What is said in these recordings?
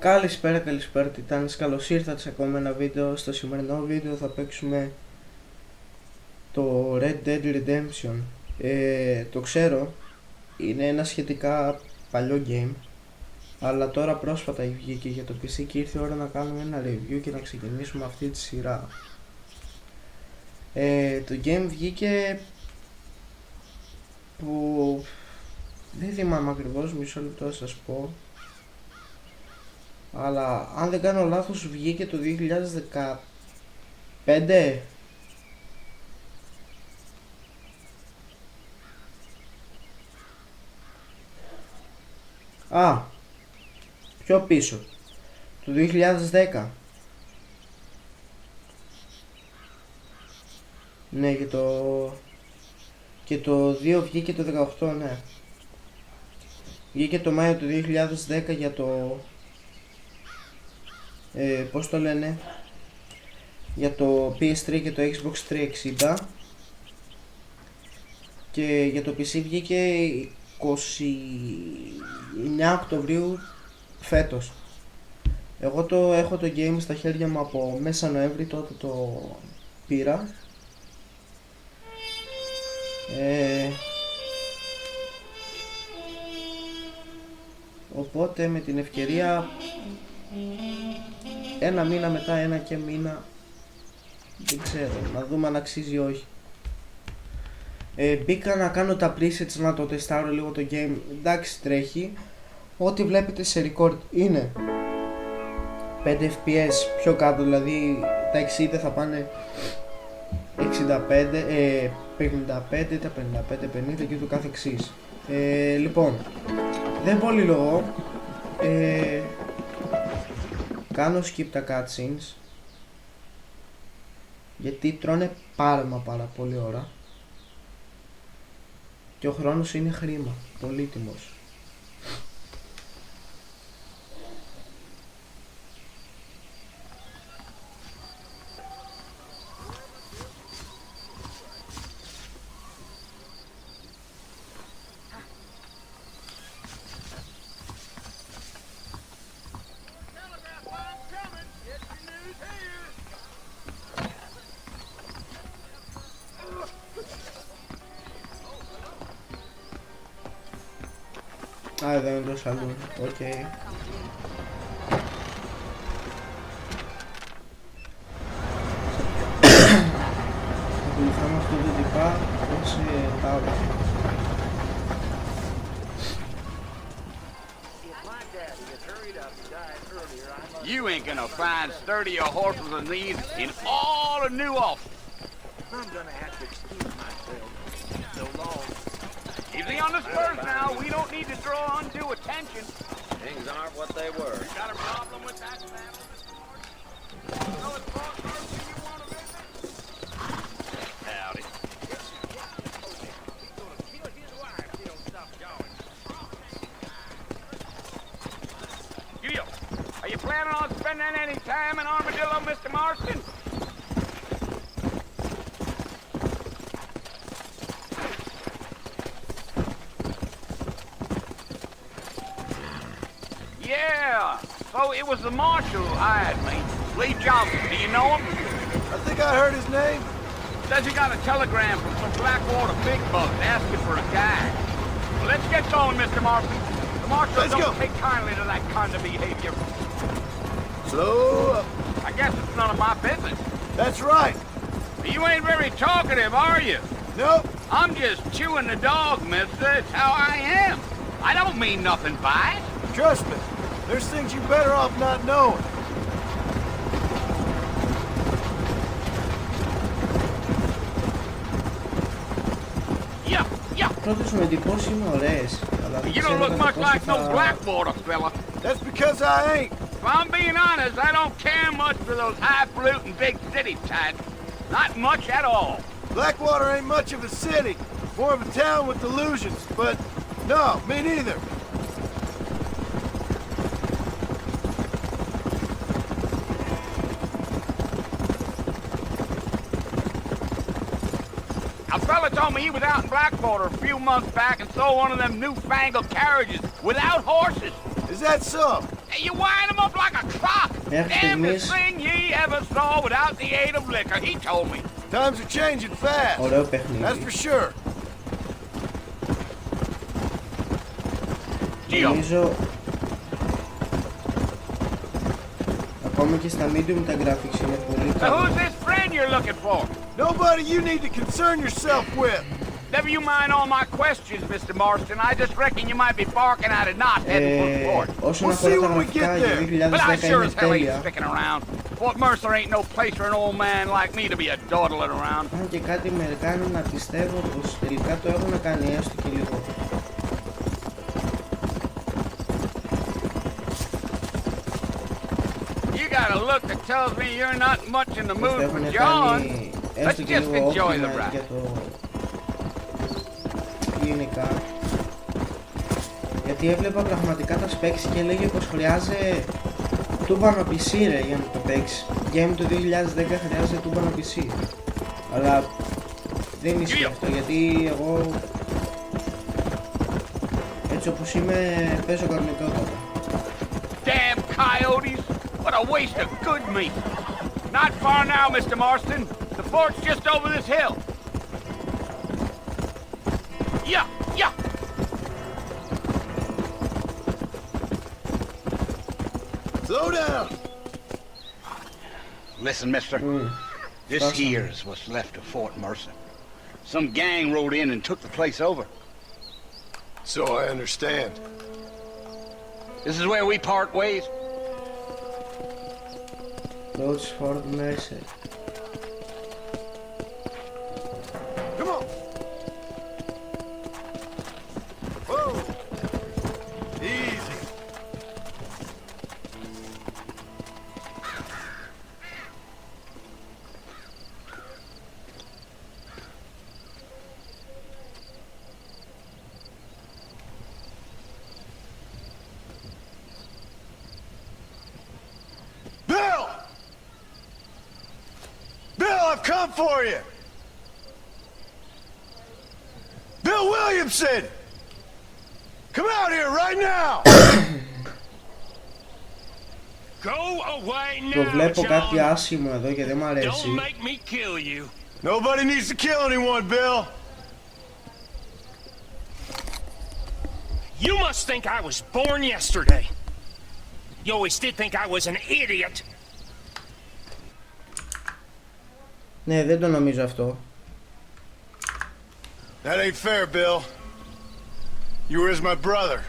Καλησπέρα τιτάνες, καλώς ήρθατε σε ακόμα ένα βίντεο. Στο σημερινό βίντεο θα παίξουμε το Red Dead Redemption. Το ξέρω, είναι ένα σχετικά παλιό game, αλλά τώρα πρόσφατα βγήκε για το PC και ήρθε η ώρα να κάνουμε ένα review και να ξεκινήσουμε αυτή τη σειρά. Το game βγήκε που δεν θυμάμαι ακριβώς, μισό λεπτό να σας πω, αλλά αν δεν κάνω λάθος βγήκε το 2015. Πιο πίσω, το 2010. Ναι, και το 2 βγήκε το 18, ναι. Βγήκε το Μάιο του 2010 για το... πώς το λένε, για το PS3 και το Xbox 360, και για το PC βγήκε 29 Οκτωβρίου φέτος. Εγώ έχω το game στα χέρια μου από μέσα Νοέμβρη, τότε το πήρα. Οπότε με την ευκαιρία ένα μήνα μετά, ένα και μήνα, δεν ξέρω, να δούμε αν αξίζει ή όχι. Μπήκα να κάνω τα presets, να το τεστάρω λίγο το game. Εντάξει, τρέχει. Ό,τι βλέπετε σε record είναι 5 fps πιο κάτω, δηλαδή τα 60 θα πάνε 65, 55, τα 55, 50 και το κάθε εξής. Λοιπόν, δεν πολύ λόγο, κάνω skip τα cutscenes γιατί τρώνε πάρα πολύ ώρα και ο χρόνος είναι χρήμα, πολύτιμος. Εδώ είναι το σαλούν, οκ. Ακολουθάμε αυτό το τυπά ως τάβλα. You ain't gonna find sturdier horses than these in all of New Austin. I'm gonna have to excuse myself. So long. Easy on the spurs now. We don't need to draw undue attention. Things aren't what they were. You got a problem with that saddle, Mr. Morgan? No, it's Boss Murphy you want to visit? Howdy. He's gonna kill his wife if he don't stop going. Gilio, are you planning on spending any time in Armadillo, Mr. Marston? Yeah, so it was the marshal who hired me. Lee Johnson, do you know him? I think I heard his name. Says he got a telegram from some Blackwater big bugs asking for a guide. Well, let's get going, Mr. Marston. The marshal don't take kindly to that kind of behavior. Slow up. I guess it's none of my business. That's right. You ain't very talkative, are you? Nope. I'm just chewing the dog, mister. It's how I am. I don't mean nothing by it. Trust me. There's things you better off not knowing. Yeah. Πρώτος με εντυπώσεις είναι ωραίες, αλλά δεν You don't ξέρω look κατά much πόσο like no θα... Blackwater fella. That's because I ain't. If I'm being honest, I don't care much for those highfalutin big city types. Not much at all. Blackwater ain't much of a city. More of a town with delusions. But no, me neither. A fella told me he was out in Blackwater a few months back and saw one of them newfangled carriages without horses. Is that so? You wind him up like a clock. Μέχρι Damnedest στιγμής thing ye ever saw without the aid of liquor, he told me. Times are changing fast. ωραίο That's παιχνίδι. for sure. Νομίζω ακόμα και στα medium τα graphics είναι πολύ So καλά. who's this friend you're looking for? Nobody you need to concern yourself with. Never you mind all my questions, Mr. Marston. I just reckon you might be barking at a knot heading for the port. Όσον We'll αφορά see τα when we γραφικά get για But I 2010 sure είναι as hell ain't τέλεια. sticking around. Fort Mercer ain't no place for an old man like me to be a dawdling around. Αν και κάτι με κάνει να πιστεύω πως τελικά το έχουν κάνει έστω και λίγο. You got a look that tells me you're not much in the Πως το mood for έχουν John. κάνει Let's έστω και just λίγο enjoy the optimize ride. για το γενικά. Γιατί έβλεπα πραγματικά τα specs και έλεγε πως χρειάζεται τούμπανο PC ρε για να το παίξει. Game του 2010 χρειάζεται τούμπανο PC. Αλλά δεν ισχύει αυτό γιατί εγώ έτσι όπως είμαι παίζω κανονικότατα. Damn coyotes! What a waste of good meat. Not far now, Mr. Marston. The fort's just over this hill. Yeah, yeah. Slow down. Listen, mister. This Awesome. here's what's left of Fort Mercer. Some gang rode in and took the place over. So I understand. This is where we part ways. Roads for Mercer. Come on. Whoa. Easy. Bill! Bill, I've come for you! Bill Williamson! Come out here right now! Go away Το now, βλέπω κάτι John. άσχημο εδώ και δεν μ' αρέσει. Don't make me kill you. Nobody needs to kill anyone, Bill! You must think I was born yesterday. You always did think I was an idiot. Ναι, δεν το νομίζω αυτό. That ain't fair, Bill. You were as my brother.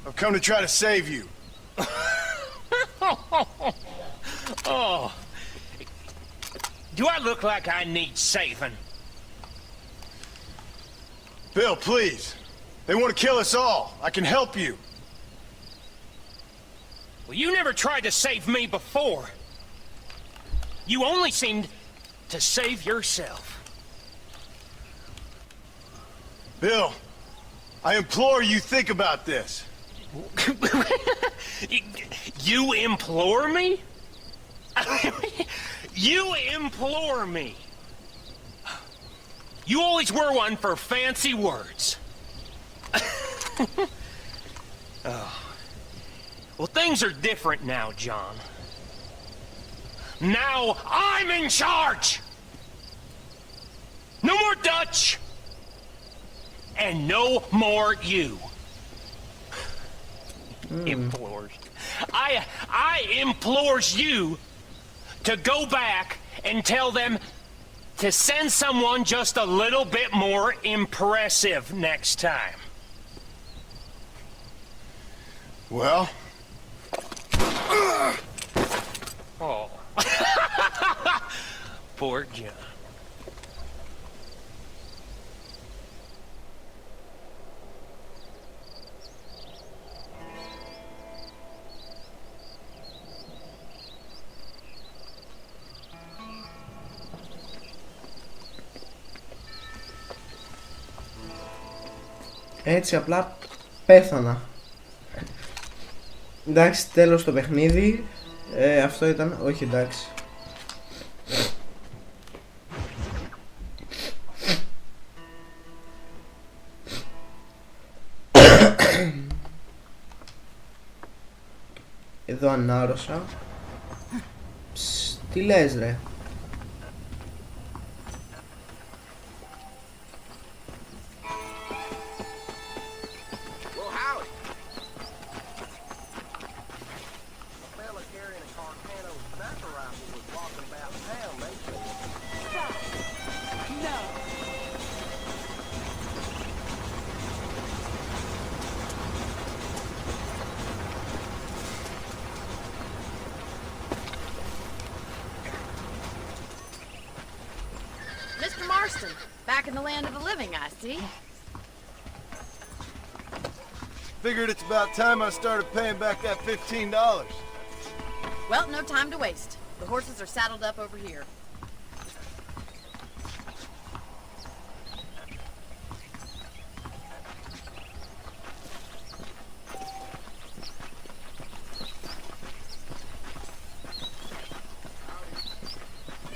I've come to try to save you. Oh. Do I look like I need saving? Bill, please. They want to kill us all. I can help you. Well, you never tried to save me before. You only seemed to save yourself. Bill, I implore you think about this. You implore me? You implore me? You always were one for fancy words. Oh. Well, things are different now, John. Now I'm in charge! No more Dutch! And no more you. Implores. I implores you to go back and tell them to send someone just a little bit more impressive next time. Well, Oh. Poor John. Έτσι απλά πέθανα. Εντάξει, τέλος το παιχνίδι. Αυτό ήταν, όχι εντάξει. Εδώ ανάρωσα. Τι λες ρε? Mr. Marston, back in the land of the living, I see. Figured it's about time I started paying back that $15. Well, no time to waste. The horses are saddled up over here.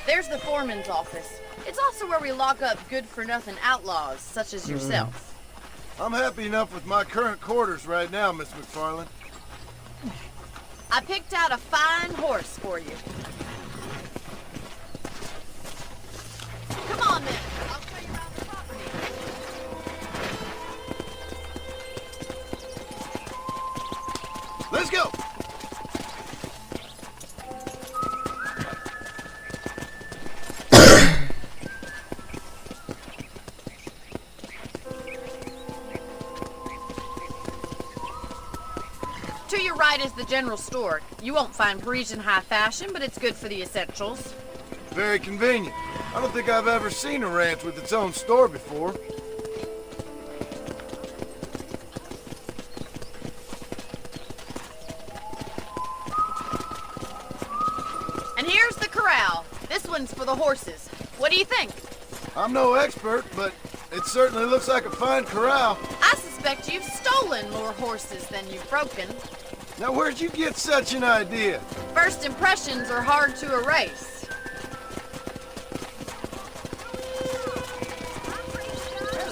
There's the foreman's office. It's also where we lock up good-for-nothing outlaws, such as yourself. I'm happy enough with my current quarters right now, Miss McFarland. I picked out a fine horse for you. Come on, then. I'll show you around the property. Let's go! To your right is the general store. You won't find Parisian high fashion, but it's good for the essentials. Very convenient. I don't think I've ever seen a ranch with its own store before. And here's the corral. This one's for the horses. What do you think? I'm no expert, but it certainly looks like a fine corral. I suspect you've stolen more horses than you've broken. Now, where'd you get such an idea? First impressions are hard to erase.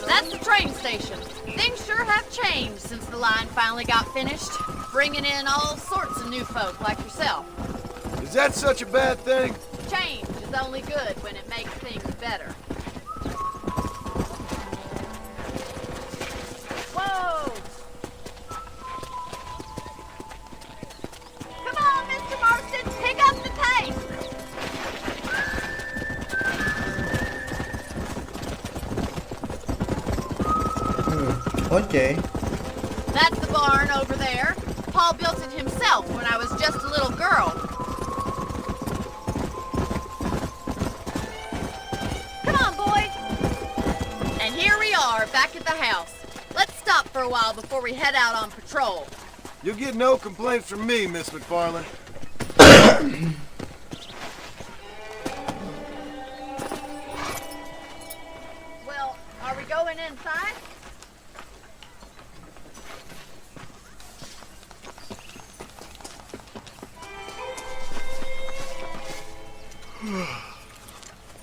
That's the train station. Things sure have changed since the line finally got finished, bringing in all sorts of new folk like yourself. Is that such a bad thing? Change is only good when it makes things better. Whoa! Come on, Mr. Marston, pick up the pace! Okay. That's the barn over there. Paul built it himself when I was just a little girl. Come on, boys. And here we are, back at the house. Let's stop for a while before we head out on patrol. You'll get no complaints from me, Miss McFarland. Well, are we going inside?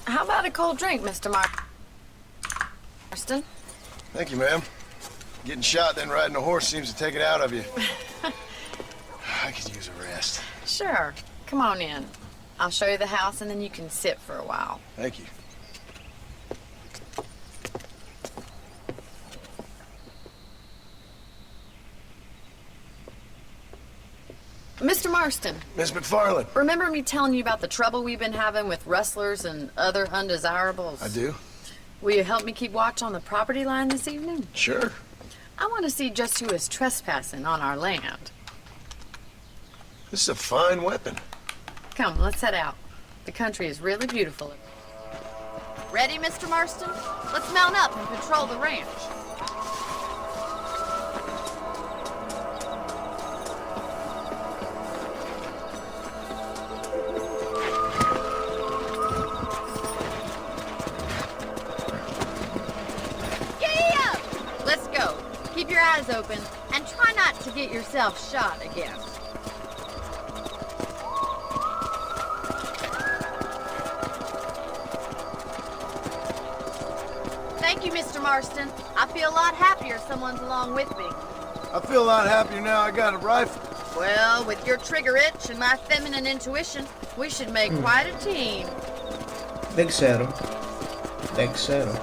How about a cold drink, Mr. Marston? Thank you, ma'am. Getting shot then riding a horse seems to take it out of you. I could use a rest. Sure. Come on in. I'll show you the house and then you can sit for a while. Thank you. Mr. Marston, Miss McFarland. remember me telling you about the trouble we've been having with rustlers and other undesirables? I do? Will you help me keep watch on the property line this evening? Sure. I want to see just who is trespassing on our land. This is a fine weapon. Come, let's head out. The country is really beautiful. Ready, Mr. Marston? Let's mount up and patrol the ranch. Giddy up! Let's go. Keep your eyes open and try not to get yourself shot again. Thank you, Mr. Marston. I feel a lot happier someone's along with me. I feel a lot happier now I got a rifle. Well, with your trigger itch and my feminine intuition, we should make quite a team. Δεν ξέρω. Δεν ξέρω.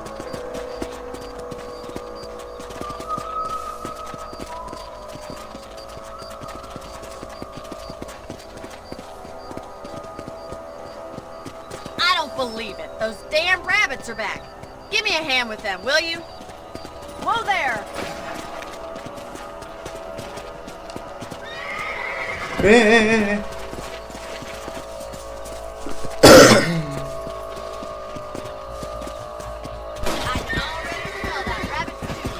I don't believe it. Those damn rabbits are back. Give me a hand with them, will you? Whoa there! I can already smell that rabbit stew.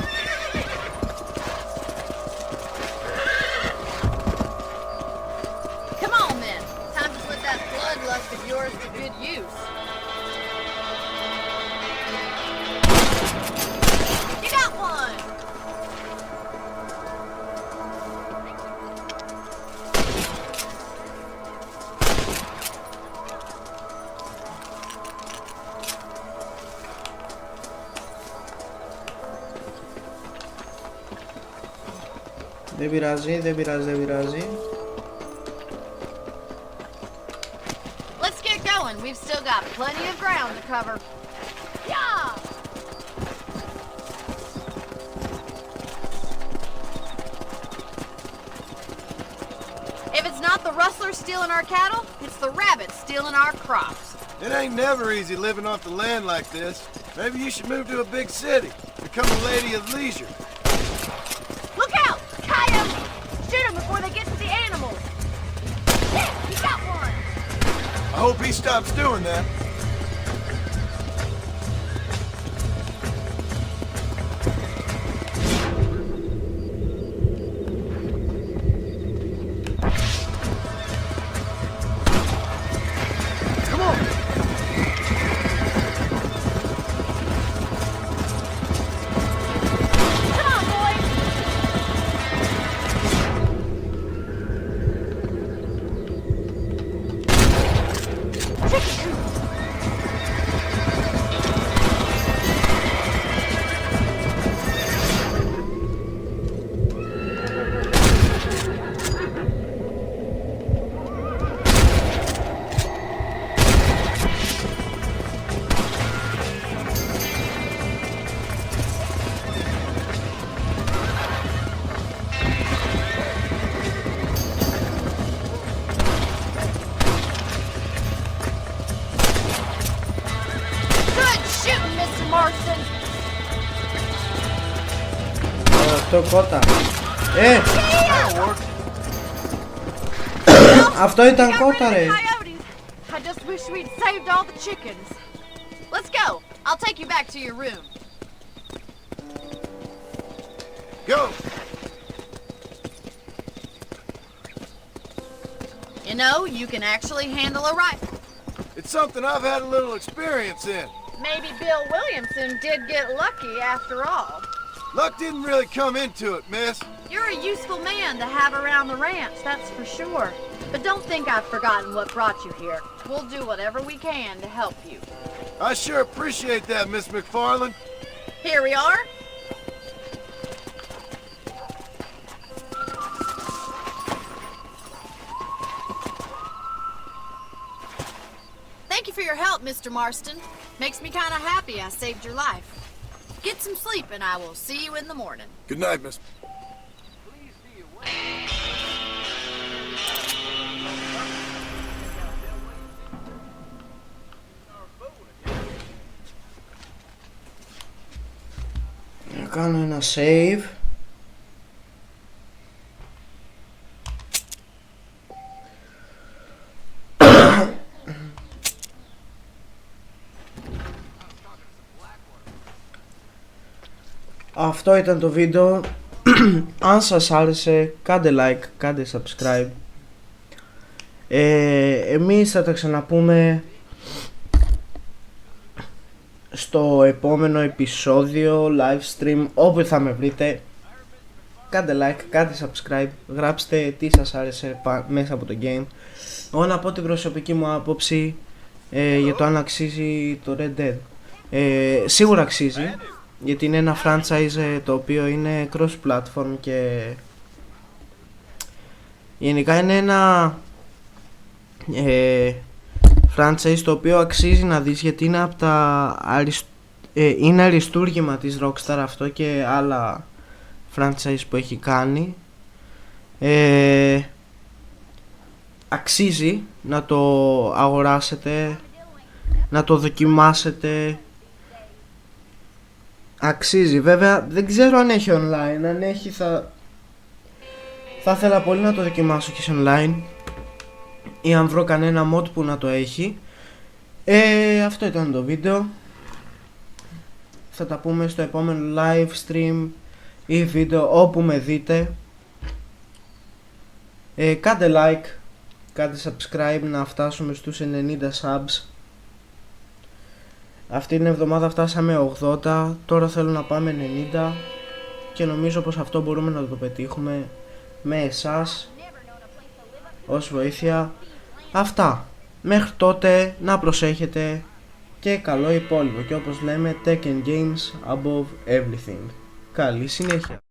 Come on, then. Time to put that bloodlust of yours to good use. You got one! Δεν πειράζει, δεν πειράζει, δεν πειράζει. Let's get going. We've still got plenty of ground to cover. Yeah! If it's not the rustlers stealing our cattle, it's the rabbits stealing our crops. It ain't never easy living off the land like this. Maybe you should move to a big city. Become a lady of leisure. Look out! Coyote! Shoot them before they get to the animals. Yeah, you got one! I hope he stops doing that. Come on! Come on, boys! Good shooting, Mr. Marston! Αυτό κότα. Αυτό ήταν Got rid κότα, of the ρε. coyotes. I just wish we'd saved all the chickens. Let's go. I'll take you back to your room. Go! You know, you can actually handle a rifle. It's something I've had a little experience in. Maybe Bill Williamson did get lucky after all. Luck didn't really come into it, miss. You're a useful man to have around the ranch, that's for sure. But don't think I've forgotten what brought you here. We'll do whatever we can to help you. I sure appreciate that, Miss McFarland. Here we are. Thank you for your help, Mr. Marston. Makes me kind of happy I saved your life. Get some sleep and I will see you in the morning. Good night, miss. Να κάνω ένα save. Αυτό ήταν το βίντεο. Αν σας άρεσε, κάντε like, κάντε subscribe. Εμείς θα τα ξαναπούμε στο επόμενο επεισόδιο, live stream, όπου θα με βρείτε. Κάντε like, κάντε subscribe, γράψτε τι σας άρεσε μέσα από το game. Εγώ να πω την προσωπική μου άποψη για το αν αξίζει το Red Dead. Σίγουρα αξίζει, γιατί είναι ένα franchise το οποίο είναι cross platform και Γενικά είναι ένα franchise το οποίο αξίζει να δεις, γιατί είναι από τα είναι αριστούργημα της Rockstar αυτό και άλλα franchise που έχει κάνει. Αξίζει να το αγοράσετε, να το δοκιμάσετε. Αξίζει. Βέβαια δεν ξέρω αν έχει online. Αν έχει θα ήθελα πολύ να το δοκιμάσω και σε online, ή αν βρω κανένα mod που να το έχει. Αυτό ήταν το βίντεο. Θα τα πούμε στο επόμενο live stream ή βίντεο όπου με δείτε. Κάντε like, κάντε subscribe να φτάσουμε στους 90 subs. Αυτή την εβδομάδα φτάσαμε 80, τώρα θέλω να πάμε 90 και νομίζω πως αυτό μπορούμε να το πετύχουμε με εσάς ως βοήθεια. Αυτά. Μέχρι τότε να προσέχετε και καλό υπόλοιπο, και όπως λέμε Tech and Games above everything. Καλή συνέχεια.